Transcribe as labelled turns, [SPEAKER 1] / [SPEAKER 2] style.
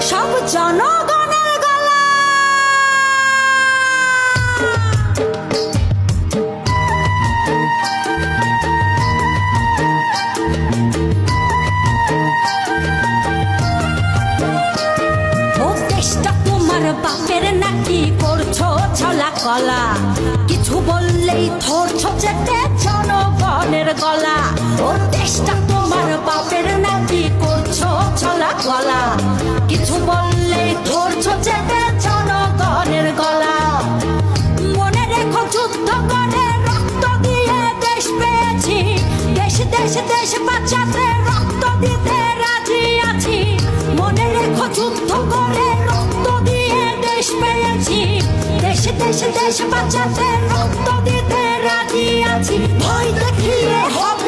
[SPEAKER 1] সব জনগণের গলা। ও দেশটা তোমার বাপের নাকি করছো ছলা কলা, কিছু বললেই ধরছো যেতে জনগণের গলা। ও দেশটা তোমার বাপের নাকি করছো ছলা কলা, কিছু বললেই ধরছো যেতে জনগণের গলা। মনে রেখো যুদ্ধ করে রক্ত দিয়ে দেশ পেয়েছি, দেশ দেশ দেশ বাঁচাতে রক্ত দিতে রাজি আছি। মনে রেখো যুদ্ধ করে রক্ত দিয়ে দেশ পেয়েছি, দেশ দেশ দেশ বাঁচাতে রক্ত দিতে রাজি আছি। ভয় দেখিয়ে হবে